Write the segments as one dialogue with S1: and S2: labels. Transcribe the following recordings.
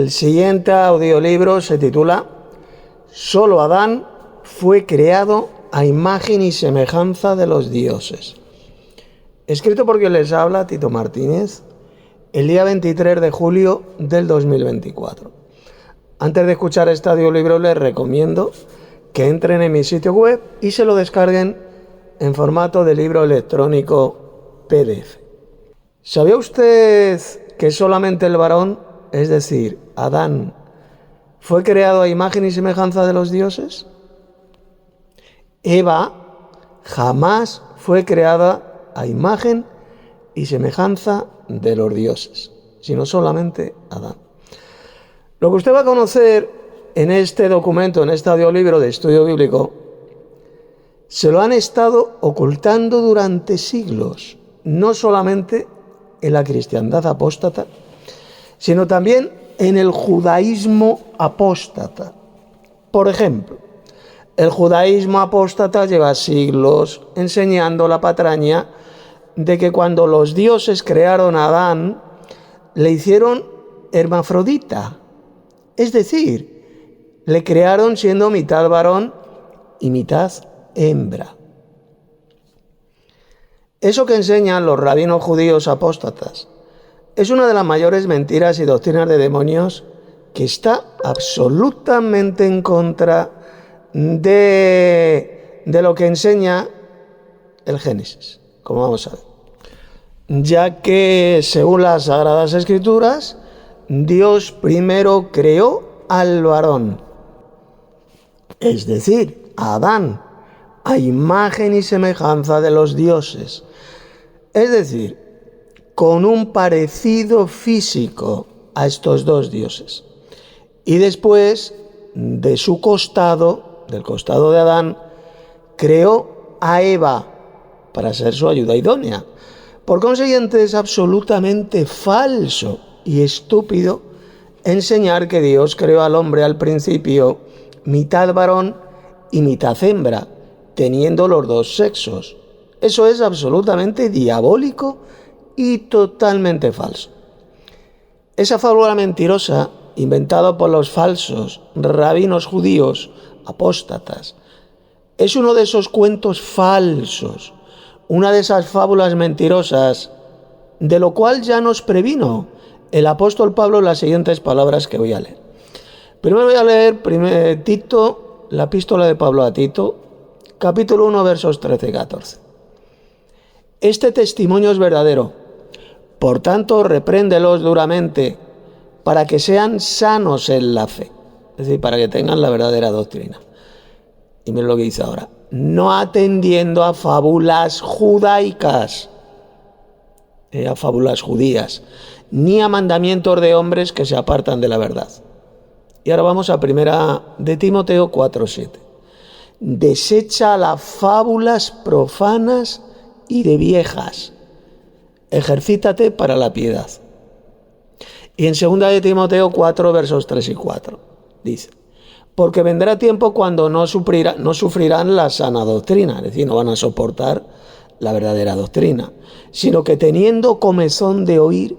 S1: El siguiente audiolibro se titula Solo Adán fue creado a imagen y semejanza de los dioses. Escrito por quien les habla, Tito Martínez, el día 23 de julio del 2024. Antes de escuchar este audiolibro les recomiendo que entren en mi sitio web y se lo descarguen en formato de libro electrónico PDF. ¿Sabía usted que solamente el varón, es decir, Adán, fue creado a imagen y semejanza de los dioses? Eva jamás fue creada a imagen y semejanza de los dioses, sino solamente Adán. Lo que usted va a conocer en este documento, en este audiolibro de estudio bíblico, se lo han estado ocultando durante siglos, no solamente en la cristiandad apóstata, sino también en el judaísmo apóstata. Por ejemplo, el judaísmo apóstata lleva siglos enseñando la patraña de que cuando los dioses crearon a Adán, le hicieron hermafrodita, es decir, le crearon siendo mitad varón y mitad hembra. Eso que enseñan los rabinos judíos apóstatas es una de las mayores mentiras y doctrinas de demonios que está absolutamente en contra de lo que enseña el Génesis, como vamos a ver. Ya que, según las Sagradas Escrituras, Dios primero creó al varón, es decir, a Adán, a imagen y semejanza de los dioses, es decir, con un parecido físico a estos dos dioses. Y después, de su costado, del costado de Adán, creó a Eva para ser su ayuda idónea. Por consiguiente, es absolutamente falso y estúpido enseñar que Dios creó al hombre al principio mitad varón y mitad hembra, teniendo los dos sexos. Eso es absolutamente diabólico y totalmente falso. Esa fábula mentirosa, inventada por los falsos rabinos judíos apóstatas, es uno de esos cuentos falsos, una de esas fábulas mentirosas, de lo cual ya nos previno el apóstol Pablo en las siguientes palabras que voy a leer. Primero voy a leer Tito, la epístola de Pablo a Tito, capítulo 1, versos 13 y 14. Este testimonio es verdadero. Por tanto, repréndelos duramente para que sean sanos en la fe, es decir, para que tengan la verdadera doctrina. Y miren lo que dice ahora: no atendiendo a fábulas judaicas, a fábulas judías, ni a mandamientos de hombres que se apartan de la verdad. Y ahora vamos a primera de Timoteo 4:7. Desecha las fábulas profanas y de viejas. Ejercítate para la piedad. Y en 2 de Timoteo 4, versos 3 y 4, dice: porque vendrá tiempo cuando no sufrirán la sana doctrina, es decir, no van a soportar la verdadera doctrina, sino que teniendo comezón de oír,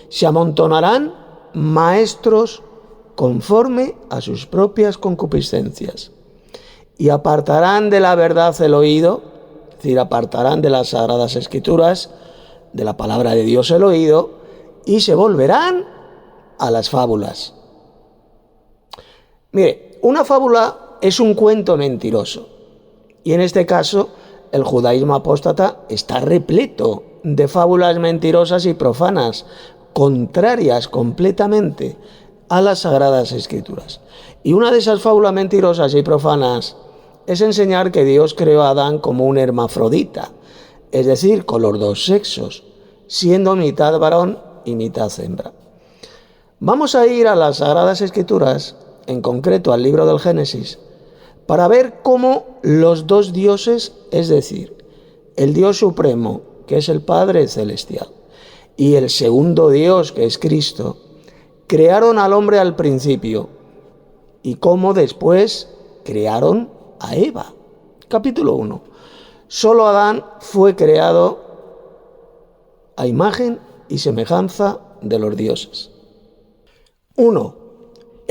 S1: se amontonarán maestros conforme a sus propias concupiscencias, y apartarán de la verdad el oído, es decir, apartarán de las Sagradas Escrituras, de la palabra de Dios el oído, y se volverán a las fábulas. Mire, una fábula es un cuento mentiroso, y en este caso el judaísmo apóstata está repleto de fábulas mentirosas y profanas, contrarias completamente a las Sagradas Escrituras. Y una de esas fábulas mentirosas y profanas es enseñar que Dios creó a Adán como un hermafrodita, es decir, con los dos sexos, siendo mitad varón y mitad hembra. Vamos a ir a las Sagradas Escrituras, en concreto al libro del Génesis, para ver cómo los dos dioses, es decir, el Dios supremo, que es el Padre Celestial, y el segundo Dios, que es Cristo, crearon al hombre al principio, y cómo después crearon a Eva. Capítulo 1. Solo Adán fue creado a imagen y semejanza de los dioses. 1.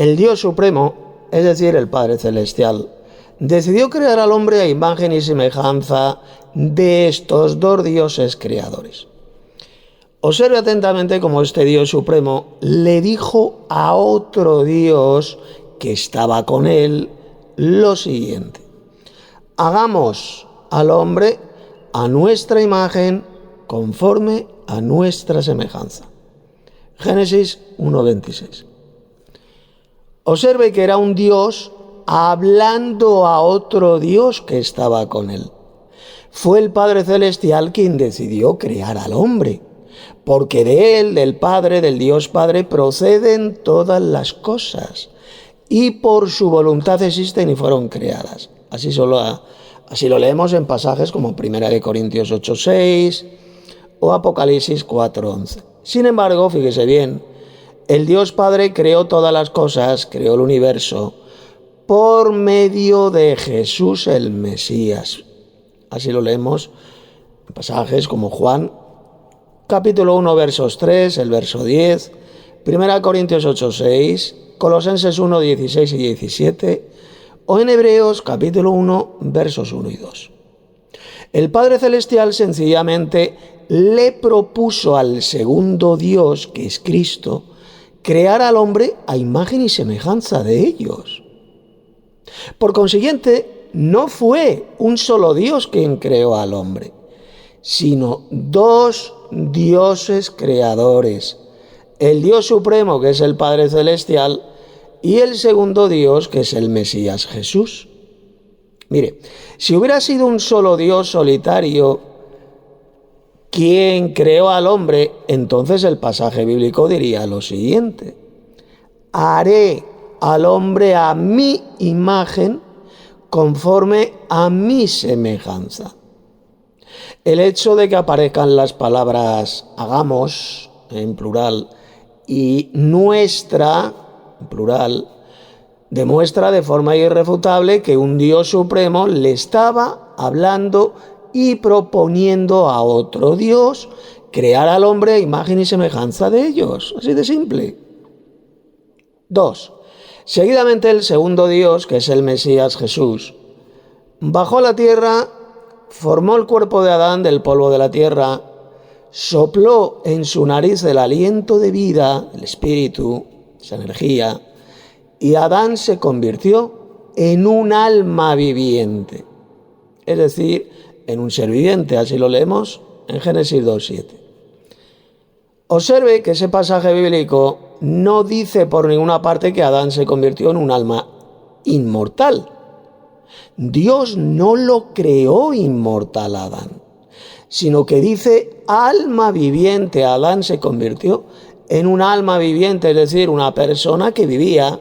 S1: el Dios Supremo, es decir, el Padre Celestial, decidió crear al hombre a imagen y semejanza de estos dos dioses creadores. Observe atentamente cómo este Dios Supremo le dijo a otro Dios que estaba con él lo siguiente: hagamos al hombre a nuestra imagen, conforme a nuestra semejanza. Génesis 1:26. Observe que era un Dios hablando a otro Dios que estaba con él. Fue el Padre Celestial quien decidió crear al hombre, porque de él, del Padre, del Dios Padre, proceden todas las cosas, y por su voluntad existen y fueron creadas. Así lo leemos en pasajes como 1 Corintios 8:6 o Apocalipsis 4:11. Sin embargo, fíjese bien, el Dios Padre creó todas las cosas, creó el universo, por medio de Jesús el Mesías. Así lo leemos en pasajes como Juan, capítulo 1, versos 3, el verso 10, 1 Corintios 8:6, Colosenses 1:16 y 17, o en Hebreos, capítulo 1, versos 1 y 2. El Padre Celestial sencillamente le propuso al segundo Dios, que es Cristo, crear al hombre a imagen y semejanza de ellos. Por consiguiente, no fue un solo Dios quien creó al hombre, sino dos dioses creadores: el Dios Supremo, que es el Padre Celestial, y el segundo Dios, que es el Mesías Jesús. Mire, si hubiera sido un solo Dios solitario quien creó al hombre, entonces el pasaje bíblico diría lo siguiente: haré al hombre a mi imagen, conforme a mi semejanza. El hecho de que aparezcan las palabras hagamos, en plural, y nuestra, en plural, demuestra de forma irrefutable que un Dios Supremo le estaba hablando y proponiendo a otro Dios crear al hombre a imagen y semejanza de ellos. Así de simple. 2. Seguidamente el segundo Dios, que es el Mesías Jesús, bajó a la tierra, formó el cuerpo de Adán del polvo de la tierra, sopló en su nariz el aliento de vida, el espíritu, esa energía, y Adán se convirtió en un alma viviente, es decir, en un ser viviente. Así lo leemos en Génesis 2:7. Observe que ese pasaje bíblico no dice por ninguna parte que Adán se convirtió en un alma inmortal. Dios no lo creó inmortal a Adán, sino que dice alma viviente. Adán se convirtió en un alma viviente, es decir, una persona que vivía,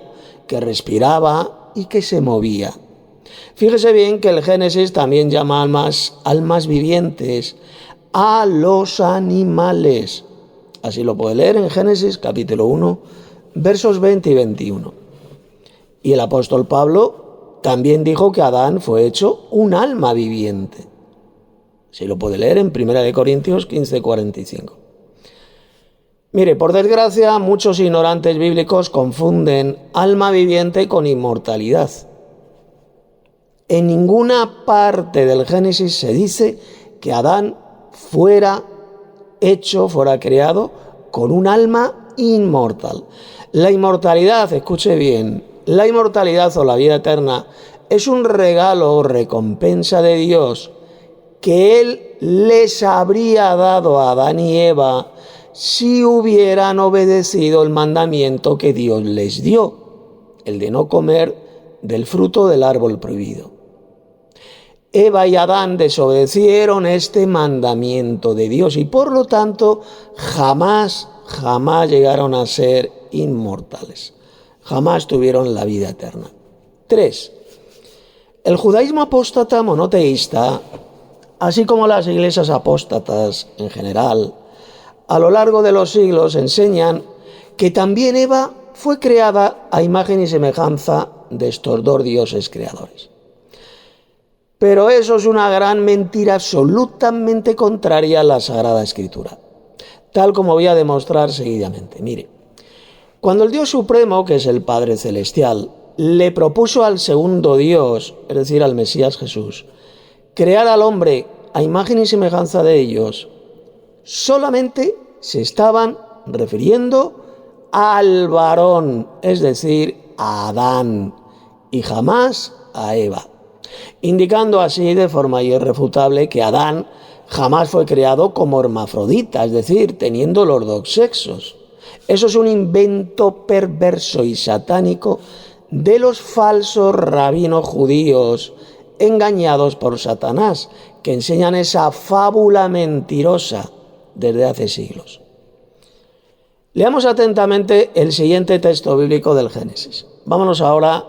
S1: que respiraba y que se movía. Fíjese bien que el Génesis también llama almas vivientes a los animales. Así lo puede leer en Génesis capítulo 1, versos 20 y 21. Y el apóstol Pablo también dijo que Adán fue hecho un alma viviente. Así lo puede leer en 1 Corintios 15:45. Mire, por desgracia, muchos ignorantes bíblicos confunden alma viviente con inmortalidad. En ninguna parte del Génesis se dice que Adán fuera creado con un alma inmortal. La inmortalidad, escuche bien, la inmortalidad o la vida eterna es un regalo o recompensa de Dios que Él les habría dado a Adán y Eva si hubieran obedecido el mandamiento que Dios les dio, el de no comer del fruto del árbol prohibido. Eva y Adán desobedecieron este mandamiento de Dios y por lo tanto jamás llegaron a ser inmortales. Jamás tuvieron la vida eterna. 3. El judaísmo apóstata monoteísta, así como las iglesias apóstatas en general, a lo largo de los siglos enseñan que también Eva fue creada a imagen y semejanza de estos dos dioses creadores. Pero eso es una gran mentira absolutamente contraria a la Sagrada Escritura, tal como voy a demostrar seguidamente. Mire, Cuando el Dios Supremo, que es el Padre Celestial, le propuso al segundo Dios, es decir, al Mesías Jesús, crear al hombre a imagen y semejanza de ellos, solamente se estaban refiriendo al varón, es decir, a Adán, y jamás a Eva, indicando así de forma irrefutable que Adán jamás fue creado como hermafrodita, es decir, teniendo los dos sexos. Eso es un invento perverso y satánico de los falsos rabinos judíos engañados por Satanás, que enseñan esa fábula mentirosa desde hace siglos. Leamos atentamente el siguiente texto bíblico del Génesis. Vámonos ahora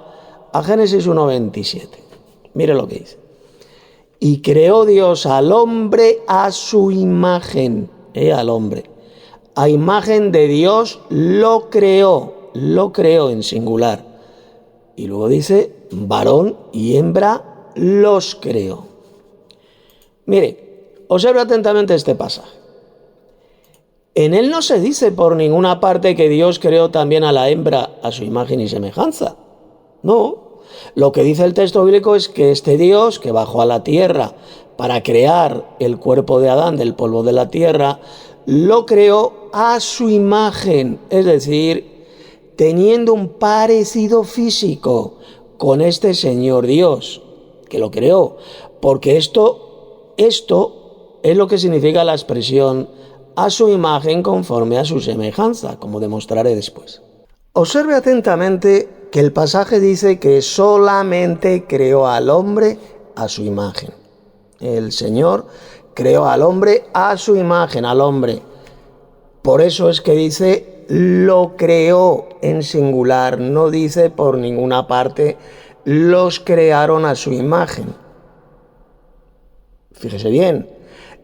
S1: a Génesis 1:27. Mire lo que dice. Y creó Dios al hombre a su imagen, al hombre. A imagen de Dios lo creó en singular. Y luego dice, varón y hembra los creó. Mire, observe atentamente este pasaje. En él no se dice por ninguna parte que Dios creó también a la hembra a su imagen y semejanza. No, lo que dice el texto bíblico es que este Dios que bajó a la tierra para crear el cuerpo de Adán del polvo de la tierra, lo creó a su imagen, es decir, teniendo un parecido físico con este Señor Dios que lo creó, porque esto es lo que significa la expresión a su imagen conforme a su semejanza, como demostraré después. Observe atentamente que el pasaje dice que solamente creó al hombre a su imagen. El Señor creó al hombre a su imagen, al hombre. Por eso es que dice, lo creó en singular, no dice por ninguna parte, los crearon a su imagen. Fíjese bien,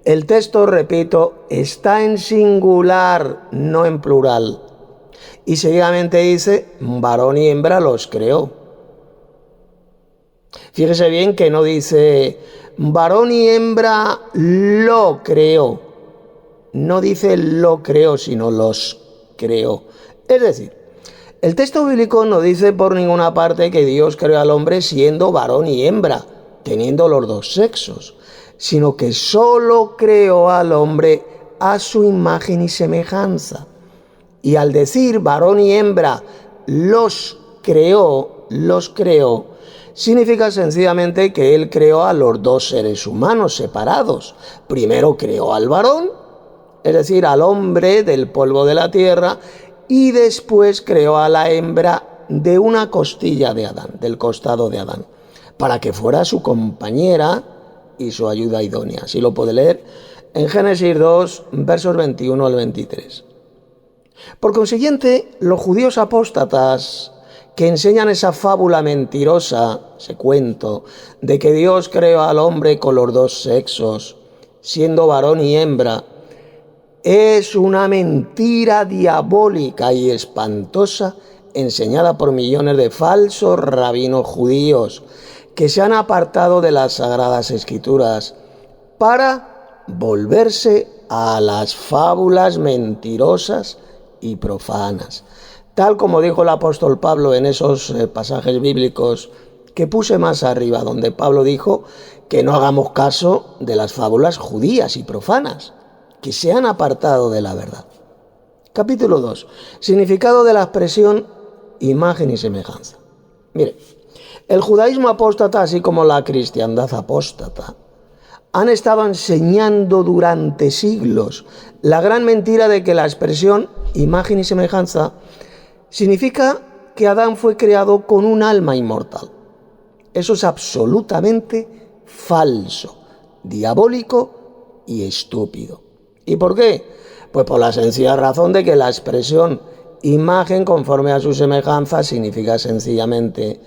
S1: el texto, repito, está en singular, no en plural. Y seguidamente dice, varón y hembra los creó. Fíjese bien que no dice, varón y hembra lo creó. No dice lo creó, sino los creó. Es decir, el texto bíblico no dice por ninguna parte que Dios creó al hombre siendo varón y hembra, teniendo los dos sexos, sino que solo creó al hombre a su imagen y semejanza. Y al decir varón y hembra los creó, significa sencillamente que él creó a los dos seres humanos separados. Primero creó al varón, es decir, al hombre del polvo de la tierra, y después creó a la hembra de una costilla de Adán, del costado de Adán, para que fuera su compañera y su ayuda idónea. Así lo puede leer en Génesis 2, versos 21 al 23. Por consiguiente, los judíos apóstatas que enseñan esa fábula mentirosa, ese cuento, de que Dios creó al hombre con los dos sexos, siendo varón y hembra, es una mentira diabólica y espantosa enseñada por millones de falsos rabinos judíos que se han apartado de las Sagradas Escrituras para volverse a las fábulas mentirosas y profanas. Tal como dijo el apóstol Pablo en esos pasajes bíblicos que puse más arriba, donde Pablo dijo que no hagamos caso de las fábulas judías y profanas, que se han apartado de la verdad. Capítulo 2. Significado de la expresión imagen y semejanza. Mire, el judaísmo apóstata, así como la cristiandad apóstata, han estado enseñando durante siglos la gran mentira de que la expresión imagen y semejanza significa que Adán fue creado con un alma inmortal. Eso es absolutamente falso, diabólico y estúpido. ¿Y por qué? Pues por la sencilla razón de que la expresión imagen conforme a su semejanza significa sencillamente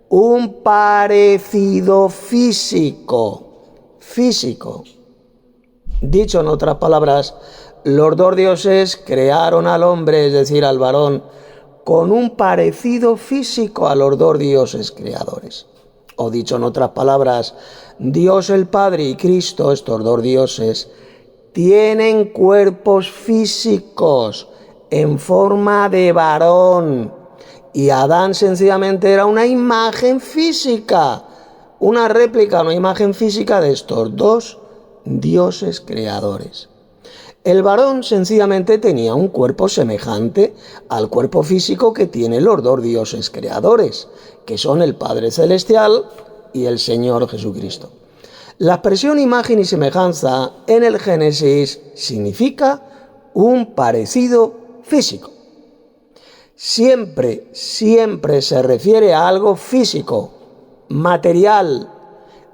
S1: un parecido físico. Dicho en otras palabras, los dos dioses crearon al hombre, es decir, al varón, con un parecido físico a los dos dioses creadores. O dicho en otras palabras, Dios el Padre y Cristo, estos dos dioses, tienen cuerpos físicos, en forma de varón. Y Adán sencillamente era una imagen física, una réplica, una imagen física de estos dos dioses creadores. El varón sencillamente tenía un cuerpo semejante al cuerpo físico que tienen los dos dioses creadores, que son el Padre Celestial y el Señor Jesucristo. La expresión imagen y semejanza en el Génesis significa un parecido físico. Siempre se refiere a algo físico, material,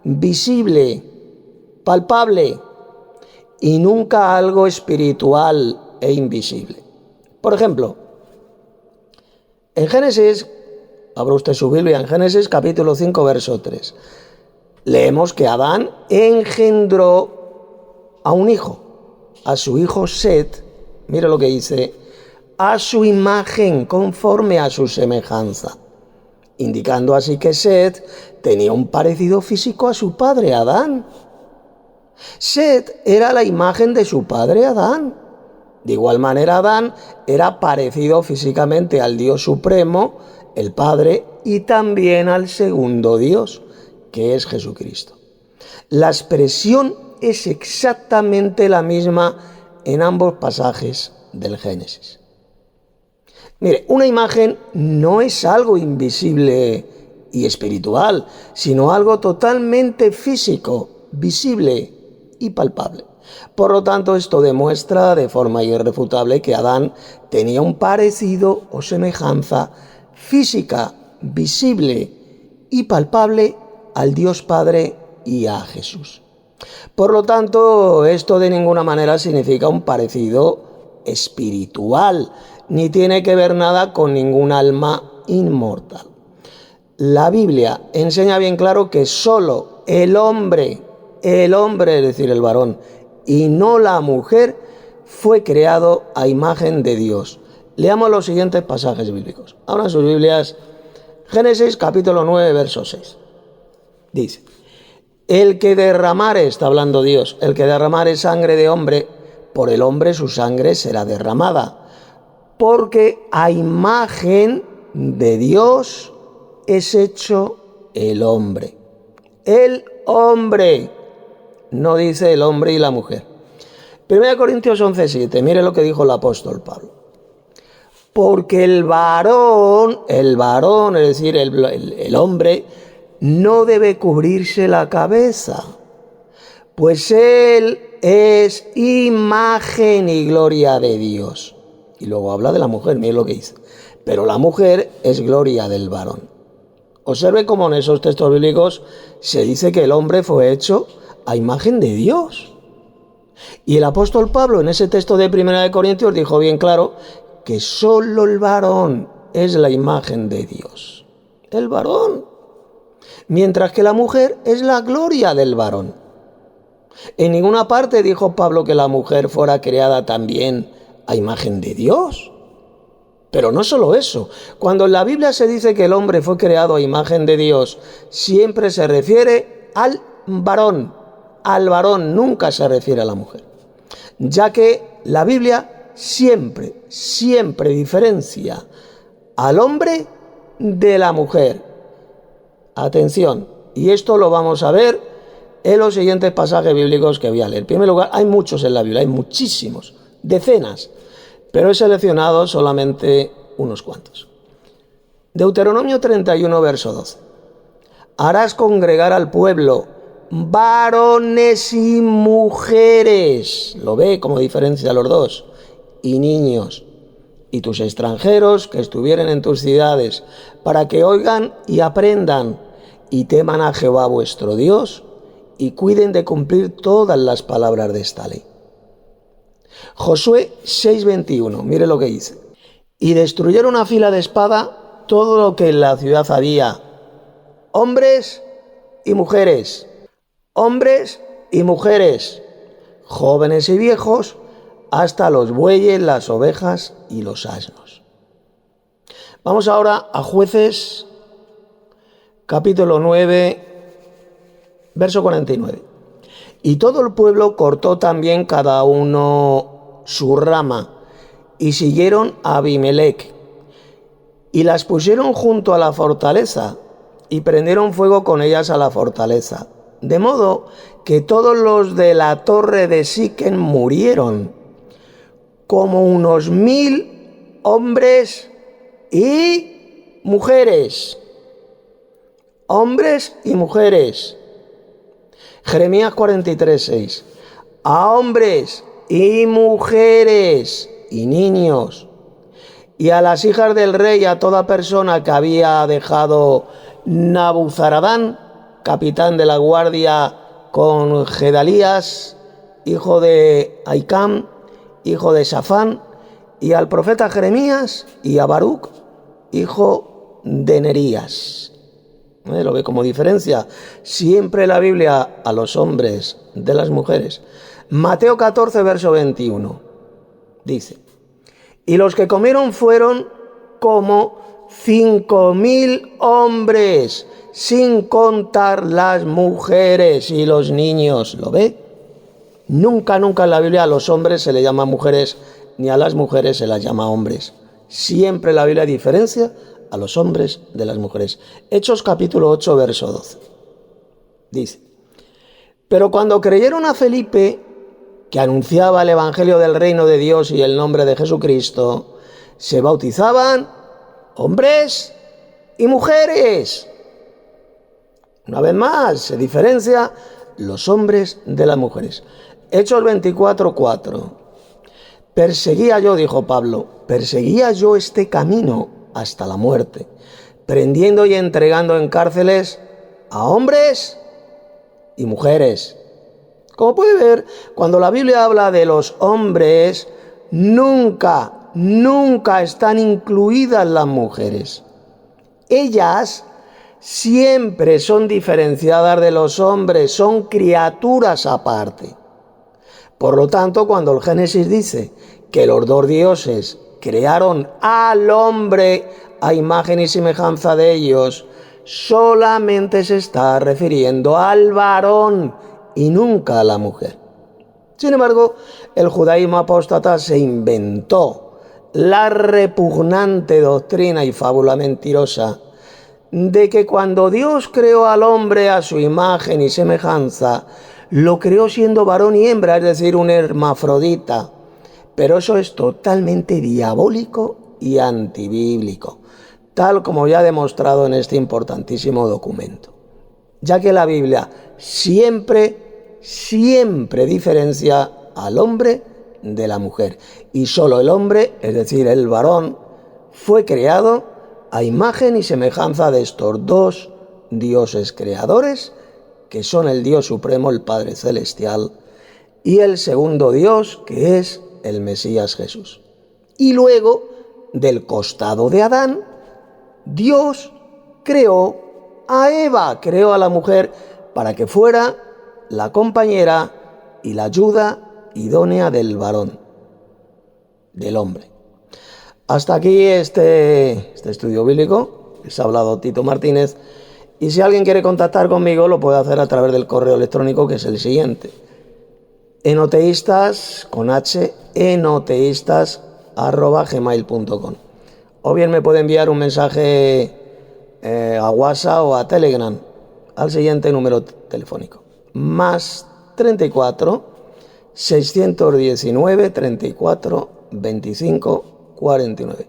S1: visible, palpable, y nunca a algo espiritual e invisible. Por ejemplo, en Génesis, abra usted su Biblia, en Génesis capítulo 5, verso 3, leemos que Adán engendró a un hijo, a su hijo Set, mire lo que dice, a su imagen, conforme a su semejanza, indicando así que Set tenía un parecido físico a su padre Adán. Set era la imagen de su padre Adán. De igual manera, Adán era parecido físicamente al Dios Supremo, el Padre, y también al segundo Dios, que es Jesucristo. La expresión es exactamente la misma en ambos pasajes del Génesis. Mire, una imagen no es algo invisible y espiritual, sino algo totalmente físico, visible y palpable. Por lo tanto, esto demuestra de forma irrefutable que Adán tenía un parecido o semejanza física, visible y palpable al Dios Padre y a Jesús. Por lo tanto, esto de ninguna manera significa un parecido espiritual, ni tiene que ver nada con ningún alma inmortal. La Biblia enseña bien claro que solo el hombre, es decir, el varón, y no la mujer, fue creado a imagen de Dios. Leamos los siguientes pasajes bíblicos. Abran sus Biblias, Génesis capítulo 9, verso 6. Dice, el que derramare, está hablando Dios, el que derramare sangre de hombre, por el hombre su sangre será derramada, porque a imagen de Dios es hecho el hombre. El hombre, no dice el hombre y la mujer. 1 Corintios 11:7, mire lo que dijo el apóstol Pablo. Porque el varón, es decir, el hombre, no debe cubrirse la cabeza, pues él es imagen y gloria de Dios. Y luego habla de la mujer, mire lo que dice. Pero la mujer es gloria del varón. Observe cómo en esos textos bíblicos se dice que el hombre fue hecho a imagen de Dios. Y el apóstol Pablo en ese texto de 1 Corintios dijo bien claro que solo el varón es la imagen de Dios. El varón. Mientras que la mujer es la gloria del varón. En ninguna parte dijo Pablo que la mujer fuera creada también a imagen de Dios. Pero no solo eso. Cuando en la Biblia se dice que el hombre fue creado a imagen de Dios, siempre se refiere al varón. Al varón, nunca se refiere a la mujer. Ya que la Biblia siempre diferencia al hombre de la mujer. Atención, y esto lo vamos a ver en los siguientes pasajes bíblicos que voy a leer. En primer lugar, hay muchos en la Biblia, hay muchísimos, decenas, pero he seleccionado solamente unos cuantos. Deuteronomio 31, verso 12. Harás congregar al pueblo, varones y mujeres, lo ve como diferencia a los dos, y niños, y tus extranjeros que estuvieren en tus ciudades, para que oigan y aprendan, y teman a Jehová vuestro Dios, y cuiden de cumplir todas las palabras de esta ley. Josué 6:21, mire lo que dice. Y destruyeron a fila de espada todo lo que en la ciudad había, hombres y mujeres, jóvenes y viejos, hasta los bueyes, las ovejas y los asnos. Vamos ahora a Jueces, capítulo 9, verso 49. Y todo el pueblo cortó también cada uno su rama, y siguieron a Abimelec, y las pusieron junto a la fortaleza, y prendieron fuego con ellas a la fortaleza, de modo que todos los de la torre de Siquem murieron, como unos 1000 hombres y mujeres. Hombres y mujeres. Jeremías 43:6. A hombres y mujeres y niños, y a las hijas del rey, a toda persona que había dejado Nabuzaradán, capitán de la guardia, con Gedalías, hijo de Ahicam, hijo de Safán, y al profeta Jeremías, y a Baruc, hijo de Nerías. Lo ve como diferencia siempre la Biblia a los hombres de las mujeres. Mateo 14, verso 21, dice: y los que comieron fueron como 5000 hombres, sin contar las mujeres y los niños. ¿Lo ve? Nunca en la Biblia a los hombres se les llama mujeres, ni a las mujeres se las llama hombres. Siempre la Biblia diferencia a los hombres de las mujeres. Hechos capítulo 8, verso 12. Dice: pero cuando creyeron a Felipe, que anunciaba el evangelio del reino de Dios y el nombre de Jesucristo, se bautizaban hombres y mujeres. Una vez más, se diferencia los hombres de las mujeres. Hechos 24:4. Perseguía yo, dijo Pablo, perseguía yo este camino hasta la muerte, prendiendo y entregando en cárceles a hombres y mujeres. Como puede ver, cuando la Biblia habla de los hombres, nunca están incluidas las mujeres. Ellas siempre son diferenciadas de los hombres, son criaturas aparte. Por lo tanto, cuando el Génesis dice que los dos dioses crearon al hombre a imagen y semejanza de ellos, solamente se está refiriendo al varón y nunca a la mujer. Sin embargo, el judaísmo apóstata se inventó la repugnante doctrina y fábula mentirosa de que cuando Dios creó al hombre a su imagen y semejanza, lo creó siendo varón y hembra, es decir, un hermafrodita. Pero eso es totalmente diabólico y antibíblico, tal como ya he demostrado en este importantísimo documento, ya que la Biblia siempre diferencia al hombre de la mujer, y solo el hombre, es decir, el varón, fue creado a imagen y semejanza de estos dos dioses creadores, que son el Dios supremo, el Padre Celestial, y el segundo Dios, que es el Mesías Jesús. Y luego, del costado de Adán, Dios creó a Eva, creó a la mujer para que fuera la compañera y la ayuda idónea del varón, del hombre. Hasta aquí este estudio bíblico. Les ha hablado Tito Martínez. Y si alguien quiere contactar conmigo, lo puede hacer a través del correo electrónico, que es el siguiente: enoteístas, con H, enoteístas@gmail.com. O bien me puede enviar un mensaje a WhatsApp o a Telegram al siguiente número telefónico: más 34 619 34 25 49.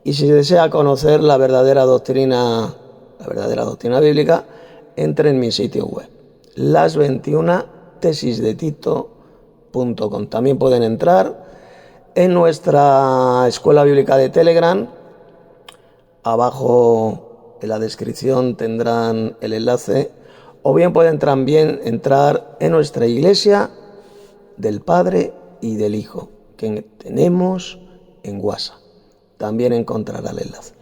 S1: Y si desea conocer la verdadera doctrina bíblica, entre en mi sitio web, las21tesisdetito.com. También pueden entrar en nuestra escuela bíblica de Telegram. Abajo en la descripción tendrán el enlace, o bien pueden también entrar en nuestra iglesia del Padre y del Hijo, que tenemos en WhatsApp. También encontrará el enlace.